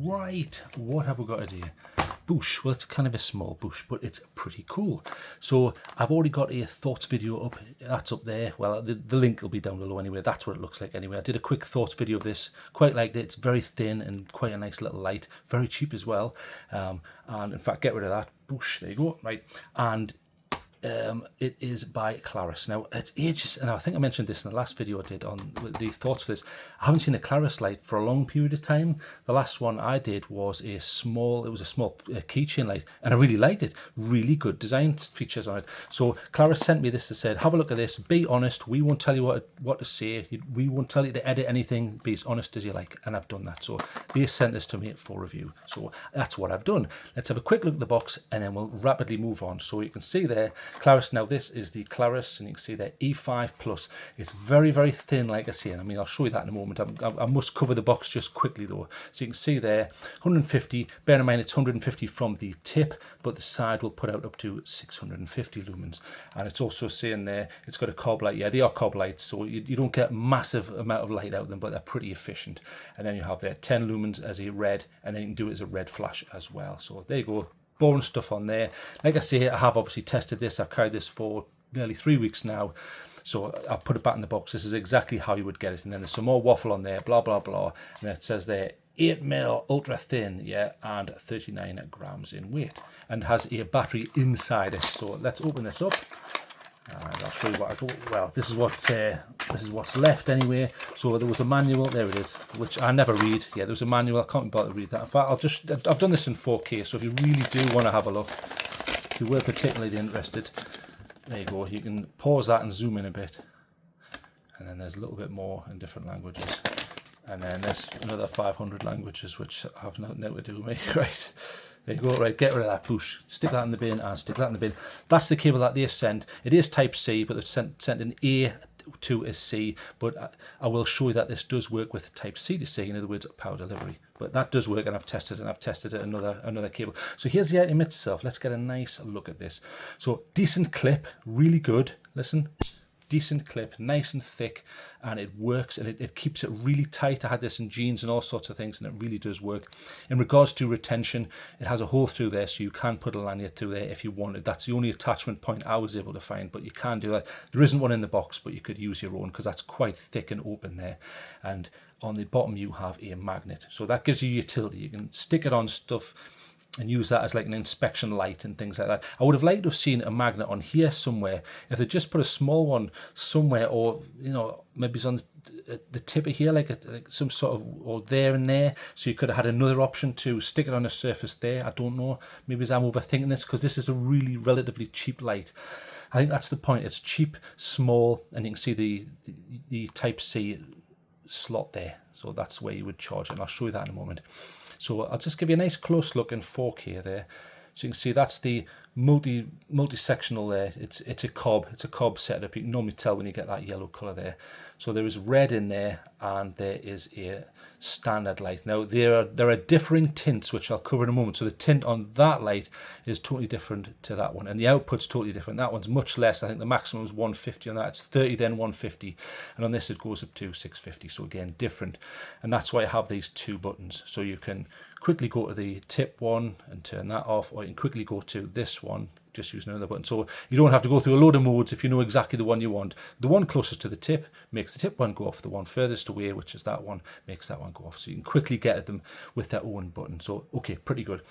Right, what have we got here? Bush. Well, it's kind of a small bush, but it's pretty cool. So I've already got a thoughts video up. That's up there. Well, the link will be down below anyway. That's what it looks like anyway. I did a quick thoughts video of this. Quite liked it. It's very thin and quite a nice little light. Very cheap as well. And in fact, get rid of that bush. There you go. Right. And it is by Klarus. Now, it's ages, and I think I mentioned this in the last video I did on the thoughts for this. I haven't seen a Klarus light for a long period of time. The last one I did was a small keychain light, and I really liked it. Really good design features on it. So Klarus sent me this to say, have a look at this, be honest, we won't tell you what to say, we won't tell you to edit anything, be as honest as you like, and I've done that. So they sent this to me for review. So that's what I've done. Let's have a quick look at the box, and then we'll rapidly move on. So you can see there, Klarus. Now this is the Klarus, and you can see there E5 Plus. It's very, very thin, like I say, and I mean I'll show you that in a moment. I must cover the box just quickly though. So you can see there 150. Bear in mind it's 150 from the tip, but the side will put out up to 650 lumens. And it's also saying there it's got a cob light. Yeah, they are cob lights, so you don't get massive amount of light out of them, but they're pretty efficient. And then you have there 10 lumens as a red, and then you can do it as a red flash as well. So there you go. Boring stuff on there. Like I say, I have obviously tested this. I've carried this for nearly 3 weeks now, so I'll put it back in the box. This is exactly how you would get it. And then there's some more waffle on there, blah blah blah, and it says there 8mm ultra thin, yeah, and 39 grams in weight, and has a battery inside it. So let's open this up. And I'll show you what I go. Well, this is what's left anyway. So there was a manual. There it is, which I never read. Yeah, there was a manual. I can't be bothered to read that. In fact, I've done this in 4K. So if you really do want to have a look, if you were particularly interested, there you go. You can pause that and zoom in a bit, and then there's a little bit more in different languages, and then there's another 500 languages which have nothing to do with me. Right. There you go, right, get rid of that push. Stick that in the bin and stick that in the bin. That's the cable that they sent. It is type C, but they've sent an A to a C, but I will show you that this does work with type C to C, in other words, power delivery. But that does work, and I've tested it, and I've tested it another cable. So here's the item itself. Let's get a nice look at this. So decent clip, really good. Listen. Decent clip, nice and thick, and it works, and it keeps it really tight. I had this in jeans and all sorts of things, and it really does work. In regards to retention, it has a hole through there, so you can put a lanyard through there if you wanted. That's the only attachment point I was able to find, but you can do that. There isn't one in the box, but you could use your own because that's quite thick and open there. And on the bottom you have a magnet, so that gives you utility. You can stick it on stuff and use that as like an inspection light and things like that. I would have liked to have seen a magnet on here somewhere. If they just put a small one somewhere, or maybe it's on the tip of here, like some sort of, or there and there, so you could have had another option to stick it on a surface there. I don't know. Maybe I'm overthinking this, because this is a really relatively cheap light. I think that's the point. It's cheap, small, and you can see the type C slot there. So that's where you would charge it, and I'll show you that in a moment. So I'll just give you a nice close look in 4K there. So you can see that's the multi-sectional there. It's a cob setup. You can normally tell when you get that yellow color there. So there is red in there, and there is a standard light. Now there are differing tints, which I'll cover in a moment. So the tint on that light is totally different to that one, and the output's totally different. That one's much less. I think the maximum is 150 on that. It's 30, then 150, and on this it goes up to 650. So again, different, and that's why I have these two buttons. So you can quickly go to the tip one and turn that off, or you can quickly go to this one just using another button. So you don't have to go through a load of modes if you know exactly the one you want. The one closest to the tip makes the tip one go off. The one furthest away, which is that one, makes that one go off. So you can quickly get at them with their own button. So okay, pretty good.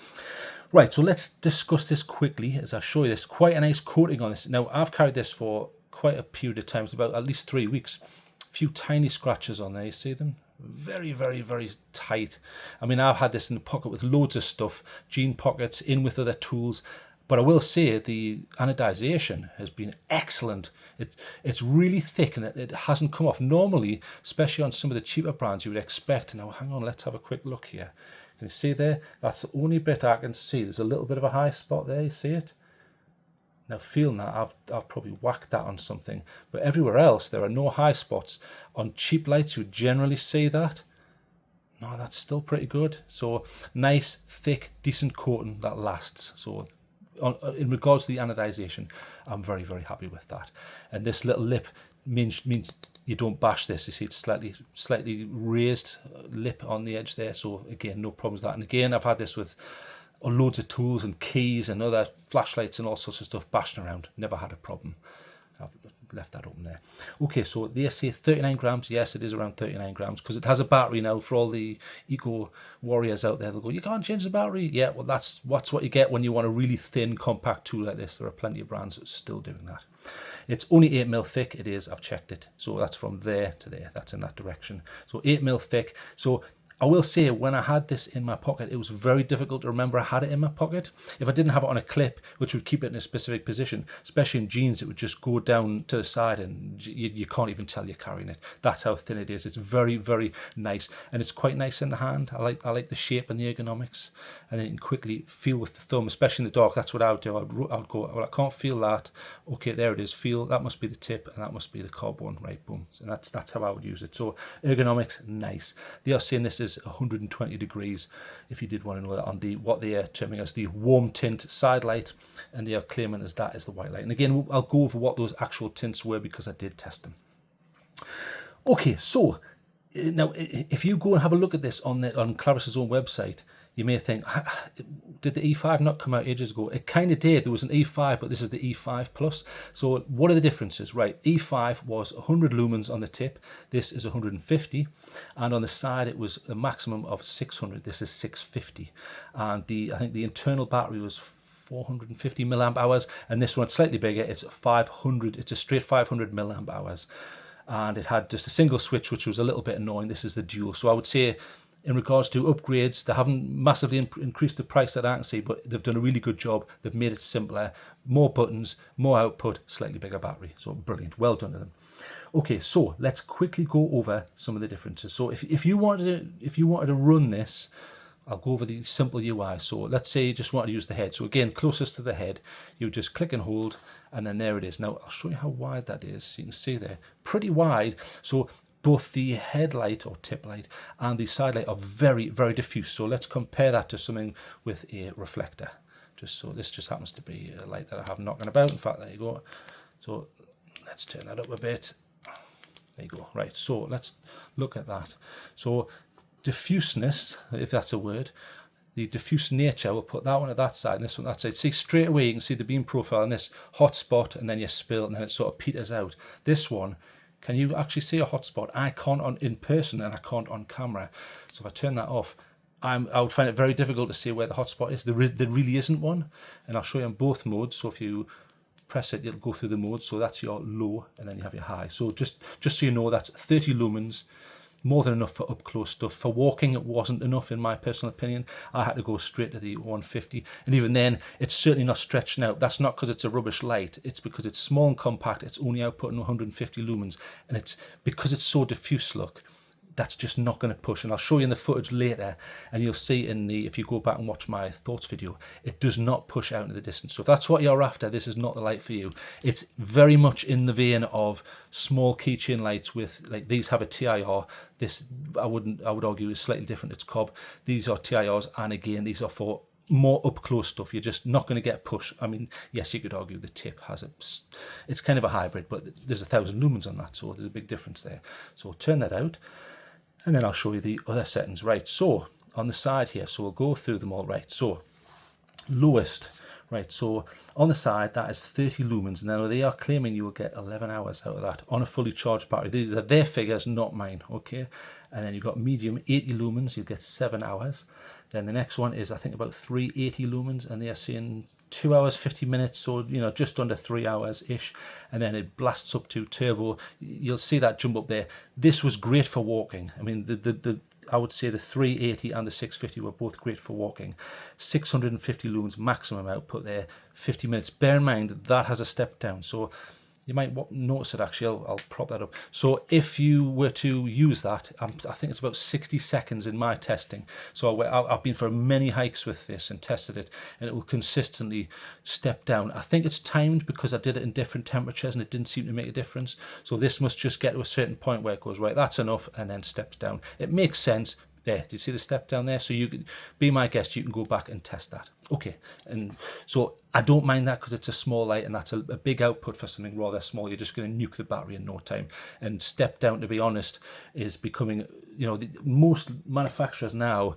Right, so let's discuss this quickly as I show you this. Quite a nice coating on this. Now I've carried this for quite a period of time, it's about at least 3 weeks. A few tiny scratches on there, you see them? Very, very, very tight. I mean, I've had this in the pocket with loads of stuff, jean pockets, in with other tools. But I will say the anodization has been excellent. It's really thick, and it hasn't come off. Normally, especially on some of the cheaper brands, you would expect. Now, hang on, let's have a quick look here. Can you see there? That's the only bit I can see. There's a little bit of a high spot there. You see it? Now, feeling that, I've probably whacked that on something. But everywhere else, there are no high spots. On cheap lights, you would generally see that. No, that's still pretty good. So, nice, thick, decent coating that lasts. So, in regards to the anodization, I'm very, very happy with that. And this little lip means you don't bash this. You see it's slightly raised lip on the edge there. So again, no problems with that. And again, I've had this with loads of tools and keys and other flashlights and all sorts of stuff bashing around. Never had a problem. I've left that open there. Okay, so they say 39 grams. Yes, it is around 39 grams because it has a battery now. For all the eco warriors out there, they'll go, you can't change the battery. Yeah, well, that's what you get when you want a really thin, compact tool like this. There are plenty of brands that's still doing that. It's only 8mm thick. It is. I've checked it. So that's from there to there. That's in that direction. So 8mm thick. So I will say, when I had this in my pocket, it was very difficult to remember I had it in my pocket. If I didn't have it on a clip, which would keep it in a specific position, especially in jeans, it would just go down to the side and you can't even tell you're carrying it. That's how thin it is. It's very, very nice. And it's quite nice in the hand. I like the shape and the ergonomics. And then you can quickly feel with the thumb, especially in the dark. That's what I would do. I'd go, well, I can't feel that. Okay, there it is. Feel, that must be the tip and that must be the cob one. Right, boom. And that's how I would use it. So ergonomics, nice. They are saying this is 120 degrees, if you did want to know that, on the what they are terming as the warm tint side light, and they are claiming as that is the white light. And again, I'll go over what those actual tints were because I did test them. Okay, so now if you go and have a look at this on Klarus's own website, you may think, did the E5 not come out ages ago? It kind of did. There was an E5, but this is the E5 Plus. So what are the differences? Right, E5 was 100 lumens on the tip. This is 150. And on the side, it was a maximum of 600. This is 650. And I think the internal battery was 450 milliamp hours. And this one's slightly bigger. It's 500. It's a straight 500 milliamp hours. And it had just a single switch, which was a little bit annoying. This is the dual. So I would say, in regards to upgrades, they haven't massively increased the price that I can see, but they've done a really good job. They've made it simpler, more buttons, more output, slightly bigger battery. So brilliant, well done to them. Okay, so let's quickly go over some of the differences. So if you wanted to run this, I'll go over the simple UI. So let's say you just want to use the head. So again, closest to the head, you just click and hold, and then there it is. Now I'll show you how wide that is. You can see there, pretty wide. So both the headlight or tip light and the side light are very, very diffuse. So let's compare that to something with a reflector. This just happens to be a light that I have knocking about. In fact, there you go. So let's turn that up a bit. There you go. Right, so let's look at that. So diffuseness, if that's a word, the diffuse nature, we'll put that one at that side and this one at that side. See, straight away you can see the beam profile in this hot spot, and then you spill, and then it sort of peters out. This one, can you actually see a hotspot? I can't in person, and I can't on camera. So if I turn that off, I would find it very difficult to see where the hotspot is. There really isn't one, and I'll show you in both modes. So if you press it, it'll go through the modes. So that's your low, and then you have your high. So just so you know, that's 30 lumens. More than enough for up close stuff. For walking, it wasn't enough in my personal opinion. I had to go straight to the 150, and even then, it's certainly not stretching out. That's not because it's a rubbish light. It's because it's small and compact. It's only outputting 150 lumens, and it's because it's so diffuse. Look, that's just not going to push. And I'll show you in the footage later, and you'll see if you go back and watch my thoughts video, it does not push out into the distance. So if that's what you're after, this is not the light for you. It's very much in the vein of small keychain lights with, like, these have a TIR. This, I would argue, is slightly different. It's cob. These are TIRs, and again, these are for more up close stuff. You're just not going to get push. I mean, yes, you could argue the tip has it's kind of a hybrid, but there's 1,000 lumens on that, so there's a big difference there. So turn that out. And then I'll show you the other settings. Right, so on the side here, so we'll go through them all. Right, so lowest, right, so on the side, that is 30 lumens. Now they are claiming you will get 11 hours out of that on a fully charged battery. These are their figures, not mine, okay? And then you've got medium, 80 lumens, you'll get 7 hours. Then the next one is, I think, about 380 lumens, and they are saying 2 hours 50 minutes, so just under 3 hours ish, and then it blasts up to turbo. You'll see that jump up there. This was great for walking. I mean, I would say the 380 and the 650 were both great for walking. 650 lumens maximum output there, 50 minutes. Bear in mind that has a step down, so you might notice it. Actually, I'll prop that up. So if you were to use that, I think it's about 60 seconds in my testing. So I've been for many hikes with this and tested it, and it will consistently step down. I think it's timed because I did it in different temperatures and it didn't seem to make a difference. So this must just get to a certain point where it goes, right, that's enough, and then steps down. It makes sense. There, do you see the step down there? So you can be my guest, you can go back and test that. Okay, and so I don't mind that because it's a small light and that's a big output for something rather small. You're just going to nuke the battery in no time. And step down, to be honest, is becoming, most manufacturers now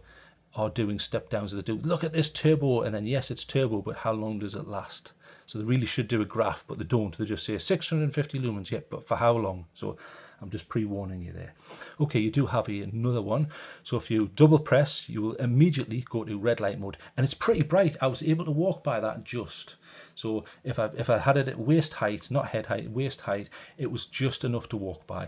are doing step downs. They do, look at this turbo, and then yes, it's turbo, but how long does it last? So they really should do a graph, but they don't. They just say 650 lumens, yeah, but for how long? So I'm just pre-warning you there. Okay, you do have another one. So if you double press, you will immediately go to red light mode, and it's pretty bright. I was able to walk by that just. So if I had it at waist height, not head height, waist height, it was just enough to walk by.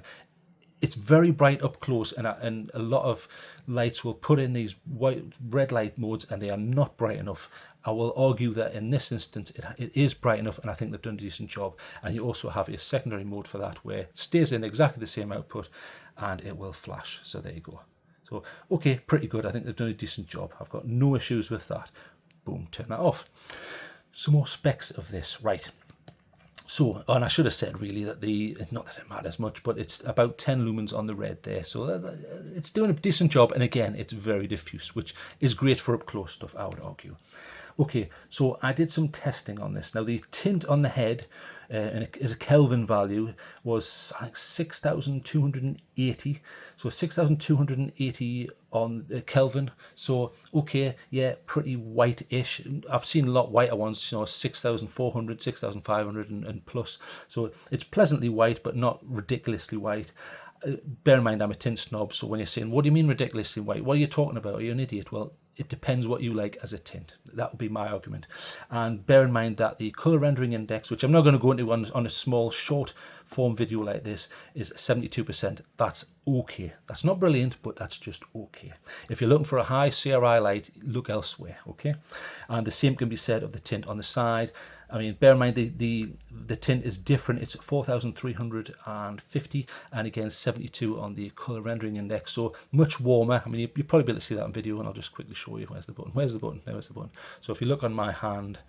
It's very bright up close, and a lot of lights will put in these red light modes, and they are not bright enough. I will argue that in this instance it is bright enough, and I think they've done a decent job. And you also have a secondary mode for that where it stays in exactly the same output and it will flash. So there you go. So okay, pretty good. I think they've done a decent job. I've got no issues with that. Boom, turn that off. Some more specs of this, right? So, and I should have said really that not that it matters much, but it's about 10 lumens on the red there. So it's doing a decent job. And again, it's very diffuse, which is great for up close stuff, I would argue. Okay, so I did some testing on this. Now the tint on the head as a Kelvin value was, I think, 6,280. So 6,280 on Kelvin. So okay, yeah, pretty white-ish. I've seen a lot whiter ones, 6,400, 6,500 and plus. So it's pleasantly white, but not ridiculously white. Bear in mind, I'm a tint snob, so when you're saying, what do you mean ridiculously white? What are you talking about? Are you an idiot? Well, it depends what you like as a tint. That would be my argument. And bear in mind that the color rendering index, which I'm not going to go into on a small short form video like this, is 72%. That's okay. That's not brilliant, but that's just okay. If you're looking for a high CRI light, look elsewhere, okay? And the same can be said of the tint on the side. I mean, bear in mind the tint is different. It's 4,350 and again 72 on the color rendering index, so much warmer. I mean, you'll probably be able to see that in video, and I'll just quickly show you. Where's the button? Where's the button? There's the button. So if you look on my hand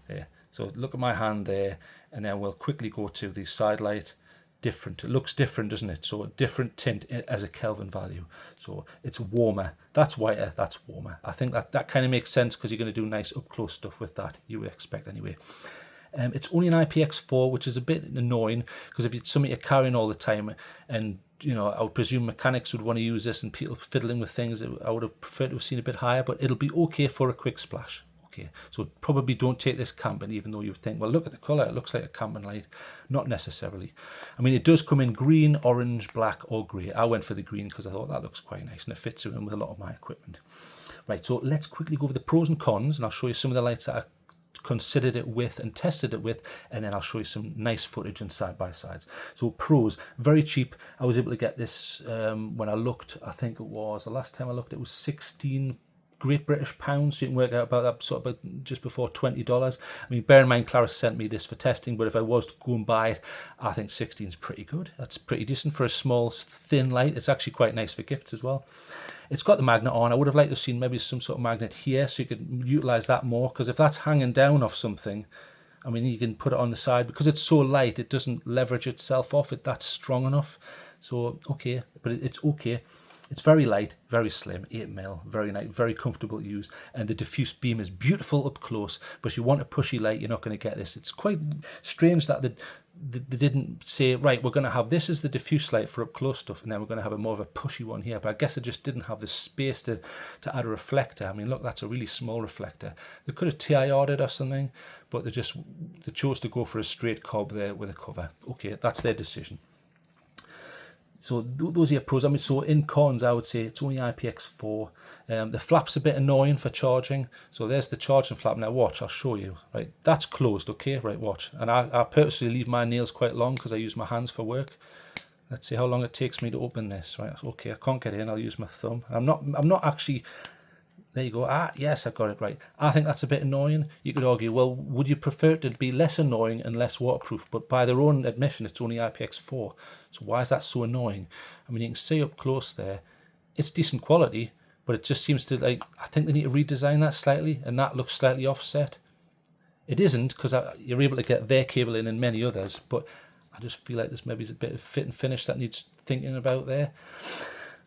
there, so look at my hand there, and then we'll quickly go to the side light. Different. It looks different, doesn't it? So a different tint as a Kelvin value. So it's warmer. That's whiter. That's warmer. I think that kind of makes sense because you're going to do nice up close stuff with that. You would expect anyway. It's only an IPX4, which is a bit annoying because if it's something you're carrying all the time, and I would presume mechanics would want to use this and people fiddling with things, I would have preferred to have seen a bit higher, but it'll be okay for a quick splash. Okay, so probably don't take this camping, even though you would think, well, look at the color, it looks like a camping light. Not necessarily. I mean, it does come in green, orange, black, or grey. I went for the green because I thought that looks quite nice and it fits in with a lot of my equipment. Right, so let's quickly go over the pros and cons, and I'll show you some of the lights that I considered it with and tested it with, and then I'll show you some nice footage and side-by-sides. So pros, very cheap. I was able to get this when I looked, I think it was, the last time I looked, it was 16 Great British pounds, so you can work out about that, sort of about just before $20. I mean, bear in mind, Klarus sent me this for testing, but if I was to go and buy it, I think 16 is pretty good. That's pretty decent for a small, thin light. It's actually quite nice for gifts as well. It's got the magnet on. I would have liked to have seen maybe some sort of magnet here so you could utilize that more, because if that's hanging down off something, I mean, you can put it on the side. Because it's so light, it doesn't leverage itself off it. That's strong enough. So, okay, but it's okay. It's very light, very slim, 8mm, very nice, very comfortable to use, and the diffuse beam is beautiful up close, but if you want a pushy light, you're not going to get this. It's quite strange that they didn't say, right, we're going to have this as the diffuse light for up close stuff, and then we're going to have a more of a pushy one here, but I guess they just didn't have the space to add a reflector. I mean, look, that's a really small reflector. They could have TIR'd it or something, but they chose to go for a straight cob there with a cover. Okay, that's their decision. So those are your pros. I mean, so in cons, I would say it's only IPX4. The flap's a bit annoying for charging. So there's the charging flap. Now watch, I'll show you. Right, that's closed, okay? Right, watch. And I purposely leave my nails quite long because I use my hands for work. Let's see how long it takes me to open this. Right, okay, I can't get in. I'll use my thumb. I'm not actually... There you go. Ah, yes, I got it right. I think that's a bit annoying. You could argue, well, would you prefer it to be less annoying and less waterproof? But by their own admission, it's only IPX4. So why is that so annoying? I mean, you can see up close there, it's decent quality, but it just seems to, like, I think they need to redesign that slightly, and that looks slightly offset. It isn't, because you're able to get their cable in and many others, but I just feel like there's maybe a bit of fit and finish that needs thinking about there.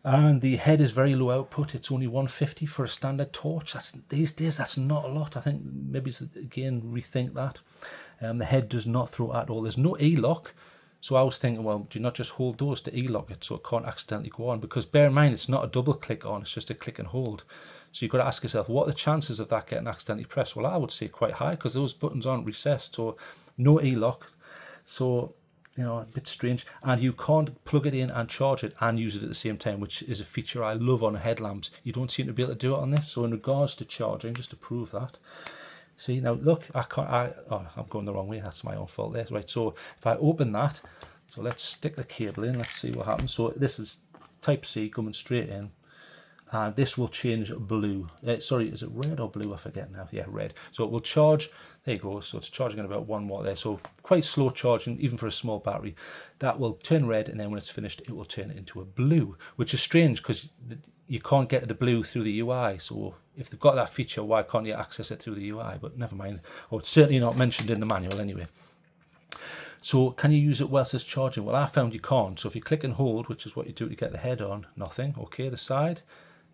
And the head is very low output. It's only 150 for a standard torch. These days, that's not a lot. I think maybe, again, rethink that. The head does not throw at all. There's no E-lock. So I was thinking, well, do you not just hold those to E-lock it so it can't accidentally go on? Because bear in mind, it's not a double click on, it's just a click and hold. So you've got to ask yourself, what are the chances of that getting accidentally pressed? Well, I would say quite high, because those buttons aren't recessed, so no E-lock. So, you know, a bit strange. And you can't plug it in and charge it and use it at the same time, which is a feature I love on headlamps. You don't seem to be able to do it on this. So in regards to charging, just to prove that, see, now look, I'm going the wrong way. That's my own fault there. Right, so if I open that, so let's stick the cable in. Let's see what happens. So this is Type C coming straight in. And this will change blue. Sorry, is it red or blue? I forget now. Yeah, red. So it will charge. There you go. So it's charging at about 1 watt there. So quite slow charging, even for a small battery. That will turn red, and then when it's finished, it will turn into a blue, which is strange because you can't get the blue through the UI. So if they've got that feature, why can't you access it through the UI? But never mind. Or it's certainly not mentioned in the manual anyway. So can you use it whilst it's charging? Well, I found you can't. So if you click and hold, which is what you do to get the head on, nothing. Okay, the side,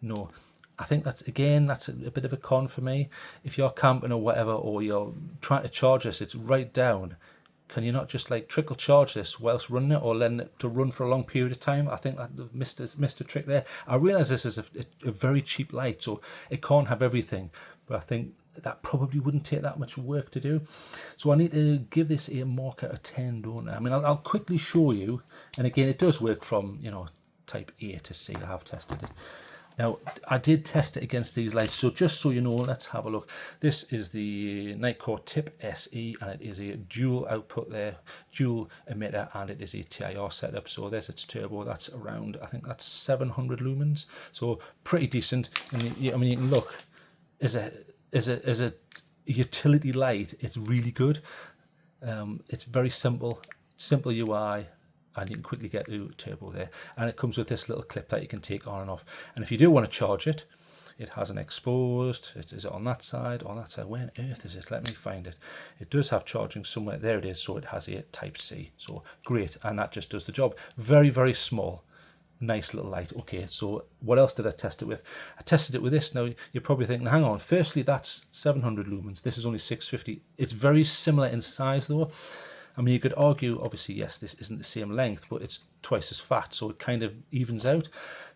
no. I think that's a bit of a con for me. If you're camping or whatever, or you're trying to charge this, it's right down. Can you not just like trickle charge this whilst running it, or letting it to run for a long period of time? I think that missed a trick there. I realise this is a very cheap light, so it can't have everything. But I think that probably wouldn't take that much work to do. So I need to give this a mark out of 10, don't I? I mean, I'll quickly show you. And again, it does work from, you know, Type A to C. I have tested it. Now, I did test it against these lights, so just so you know, let's have a look. This is the Nightcore Tip SE, and it is a dual output there, dual emitter, and it is a TIR setup. So there's its turbo. That's around, I think that's 700 lumens, so pretty decent. And I mean, you can look, as a utility light, it's really good. It's very simple UI. And you can quickly get to turbo there, and it comes with this little clip that you can take on and off. And if you do want to charge it, it has an exposed. Is it on that side? On that side? Where on earth is it? Let me find it. It does have charging somewhere. There it is. So it has a Type C. So great, and that just does the job. Very, very small, nice little light. Okay, so what else did I test it with? I tested it with this. Now you're probably thinking, hang on. Firstly, that's 700 lumens. This is only 650. It's very similar in size though. I mean, you could argue, obviously, yes, this isn't the same length, but it's twice as fat, so it kind of evens out.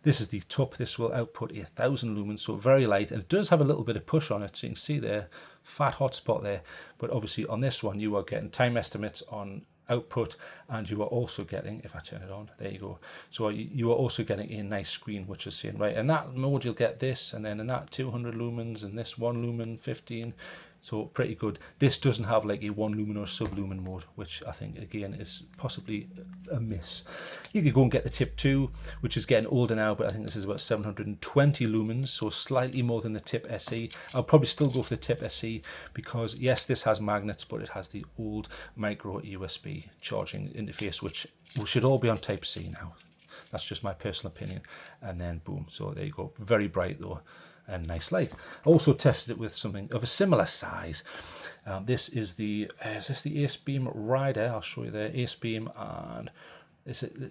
This is the top. This will output 1,000 lumens, so very light, and it does have a little bit of push on it, so you can see there, fat hotspot there. But obviously, on this one, you are getting time estimates on output, and you are also getting, if I turn it on, there you go. So you are also getting a nice screen, which is saying, right, in that mode, you'll get this, and then in that 200 lumens, and this 1 lumen, 15. So pretty good. This doesn't have like a 1 lumen or sub-lumen mode, which I think again is possibly a miss. You could go and get the Tip 2, which is getting older now, but I think this is about 720 lumens, so slightly more than the Tip SE. I'll probably still go for the Tip SE because yes, this has magnets, but it has the old micro USB charging interface, which should all be on Type C now. That's just my personal opinion. And then boom, so there you go. Very bright though. And nice light. I also tested it with something of a similar size. This is the Ace Beam Rider. I'll show you there. Ace Beam, and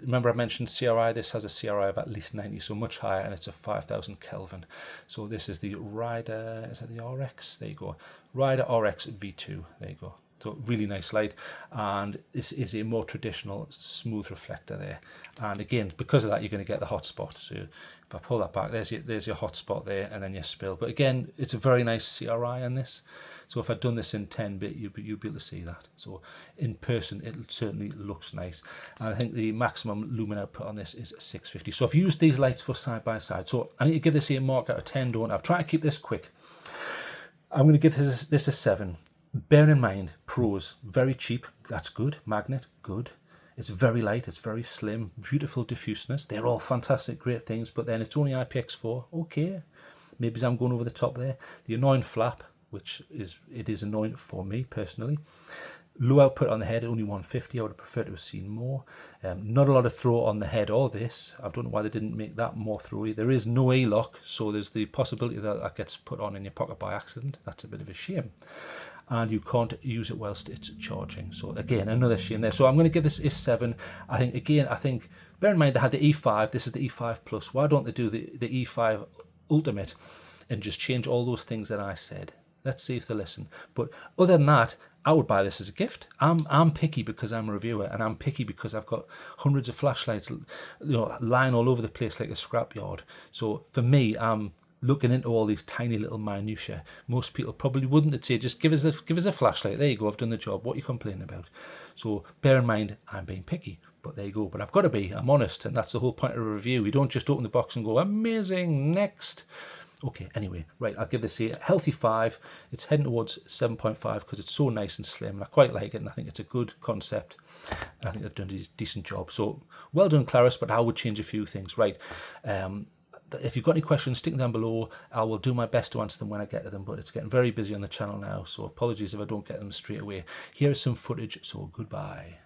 remember I mentioned CRI. This has a CRI of at least 90, so much higher, and it's a 5,000 Kelvin. So this is the Rider. Is that the RX? There you go. Rider RX V2. There you go. So really nice light, and this is a more traditional smooth reflector there. And again, because of that, you're going to get the hotspot. So if I pull that back, there's your hotspot there, and then your spill. But again, it's a very nice CRI on this. So if I'd done this in 10-bit, you'd be able to see that. So in person, it certainly looks nice. And I think the maximum lumen output on this is 650. So I've used these lights for side by side. So I need to give this a mark out of 10, don't I? I've tried to keep this quick. I'm going to give this a 7. Bear in mind, pros, very cheap, that's good. Magnet, good. It's very light, it's very slim, beautiful diffuseness. They're all fantastic, great things, but then it's only IPX4. Okay, maybe I'm going over the top there. The annoying flap, which is annoying for me personally. Low output on the head, only 150. I would have preferred to have seen more. Not a lot of throw on the head or this. I don't know why they didn't make that more throwy. There is no A-lock, so there's the possibility that that gets put on in your pocket by accident. That's a bit of a shame. And you can't use it whilst it's charging. So again, another shame there. So I'm going to give this E7. I think, bear in mind they had the E5. This is the E5 Plus. Why don't they do the E5 Ultimate and just change all those things that I said? Let's see if they listen. But other than that, I would buy this as a gift. I'm picky because I'm a reviewer, and I'm picky because I've got hundreds of flashlights, lying all over the place like a scrapyard. So for me, I'm looking into all these tiny little minutiae. Most people probably wouldn't. They'd say, just give us a flashlight. There you go. I've done the job. What are you complaining about? So bear in mind, I'm being picky. But there you go. But I've got to be. I'm honest, and that's the whole point of a review. We don't just open the box and go, amazing, next. Okay, anyway, right, I'll give this a healthy 5. It's heading towards 7.5 because it's so nice and slim, and I quite like it, and I think it's a good concept. And I think they've done a decent job. So, well done, Klarus, but I would change a few things. Right, if you've got any questions, stick them down below. I will do my best to answer them when I get to them, but it's getting very busy on the channel now, so apologies if I don't get them straight away. Here is some footage, so goodbye.